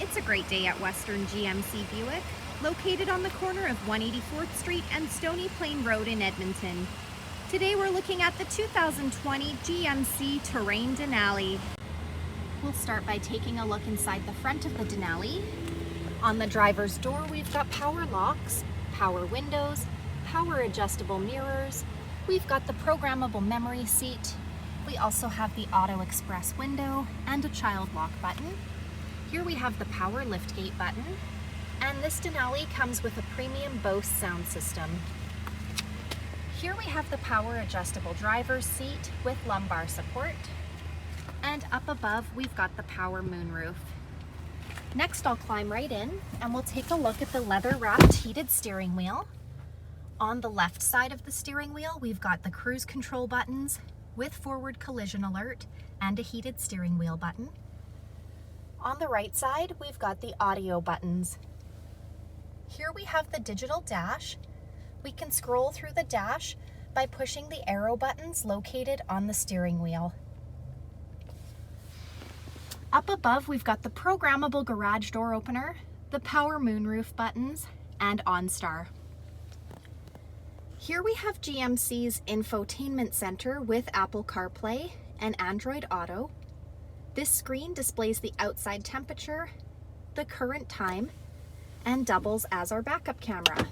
It's a great day at Western GMC Buick, located on the corner of 184th Street and Stony Plain Road in Edmonton. Today we're looking at the 2020 GMC Terrain Denali. We'll start by taking a look inside the front of the Denali. On the driver's door, we've got power locks, power windows, power adjustable mirrors. We've got the programmable memory seat. We also have the auto express window and a child lock button. Here we have the power liftgate button, and this Denali comes with a premium Bose sound system. Here we have the power adjustable driver's seat with lumbar support, and up above we've got the power moonroof. Next I'll climb right in and we'll take a look at the leather wrapped heated steering wheel. On the left side of the steering wheel we've got the cruise control buttons with forward collision alert and a heated steering wheel button. On the right side, we've got the audio buttons. Here we have the digital dash. We can scroll through the dash by pushing the arrow buttons located on the steering wheel. Up above, we've got the programmable garage door opener, the power moonroof buttons, and OnStar. Here we have GMC's infotainment center with Apple CarPlay and Android Auto. This screen displays the outside temperature, the current time, and doubles as our backup camera.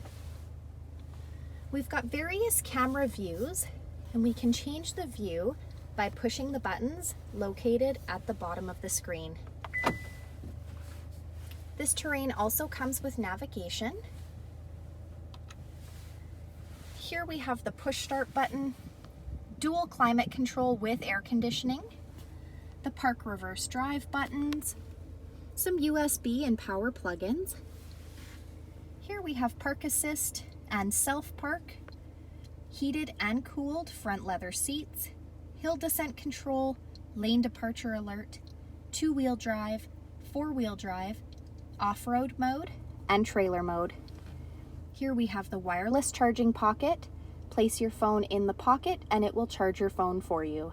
We've got various camera views, and we can change the view by pushing the buttons located at the bottom of the screen. This Terrain also comes with navigation. Here we have the push start button, dual climate control with air conditioning, the park reverse drive buttons, some USB and power plugins. Here we have park assist and self park, heated and cooled front leather seats, hill descent control, lane departure alert, two-wheel drive, four-wheel drive, off-road mode, and trailer mode. Here we have the wireless charging pocket. Place your phone in the pocket and it will charge your phone for you.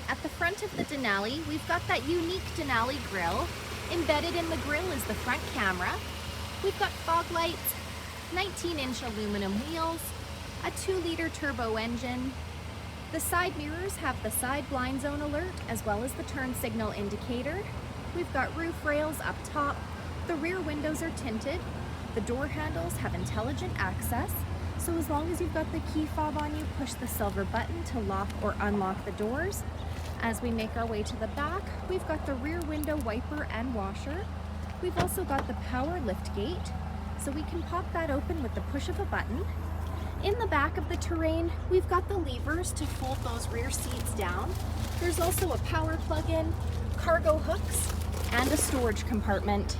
At the front of the Denali, we've got that unique Denali grille. Embedded in the grille is the front camera. We've got fog lights, 19-inch aluminum wheels, a 2-liter turbo engine. The side mirrors have the side blind zone alert as well as the turn signal indicator. We've got roof rails up top. The rear windows are tinted. The door handles have intelligent access. So as long as you've got the key fob on you, push the silver button to lock or unlock the doors. As we make our way to the back, we've got the rear window wiper and washer. We've also got the power lift gate, so we can pop that open with the push of a button. In the back of the Terrain, we've got the levers to fold those rear seats down. There's also a power plug-in, cargo hooks, and a storage compartment.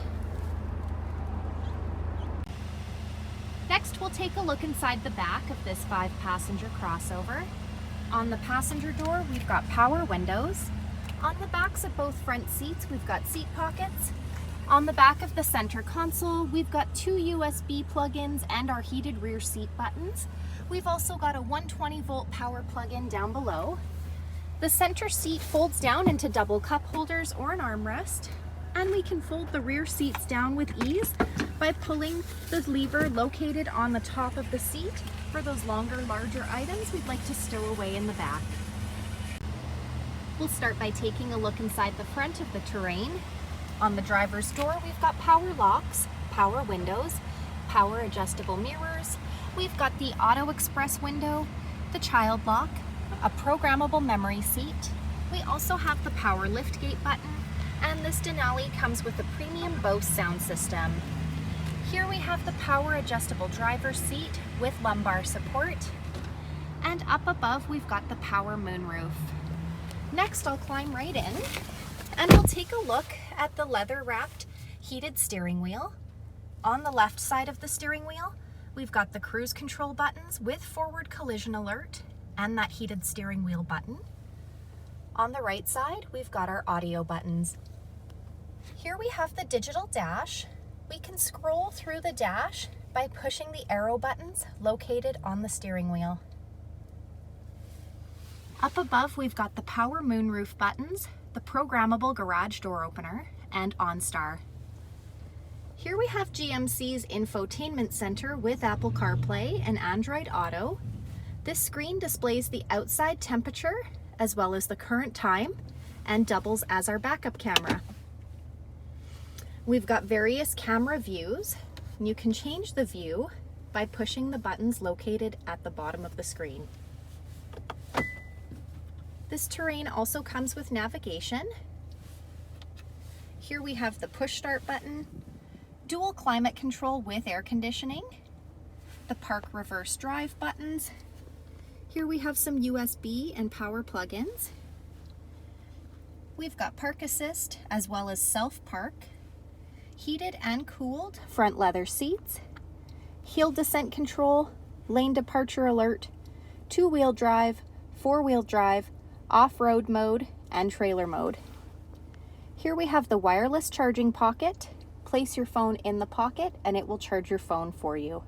Next, we'll take a look inside the back of this 5-passenger crossover. On the passenger door, we've got power windows. On the backs of both front seats, we've got seat pockets. On the back of the center console, we've got 2 USB plug-ins and our heated rear seat buttons. We've also got a 120-volt power plug-in down below. The center seat folds down into double cup holders or an armrest, and we can fold the rear seats down with ease by pulling the lever located on the top of the seat for those longer, larger items we'd like to stow away in the back. We'll start by taking a look inside the front of the Terrain. On the driver's door, we've got power locks, power windows, power adjustable mirrors. We've got the auto express window, the child lock, a programmable memory seat. We also have the power liftgate button, and this Denali comes with a premium Bose sound system. Here we have the power adjustable driver's seat with lumbar support, and up above we've got the power moonroof. Next I'll climb right in and we'll take a look at the leather wrapped heated steering wheel. On the left side of the steering wheel we've got the cruise control buttons with forward collision alert and that heated steering wheel button. On the right side we've got our audio buttons. Here we have the digital dash. We can scroll through the dash by pushing the arrow buttons located on the steering wheel. Up above, we've got the power moonroof buttons, the programmable garage door opener, and OnStar. Here we have GMC's infotainment center with Apple CarPlay and Android Auto. This screen displays the outside temperature as well as the current time and doubles as our backup camera. We've got various camera views, and you can change the view by pushing the buttons located at the bottom of the screen. This Terrain also comes with navigation. Here we have the push start button, dual climate control with air conditioning, the park reverse drive buttons. Here we have some USB and power plug-ins. We've got park assist as well as self park, heated and cooled front leather seats, hill descent control, lane departure alert, two-wheel drive, four-wheel drive, off-road mode, and trailer mode. Here we have the wireless charging pocket. Place your phone in the pocket and it will charge your phone for you.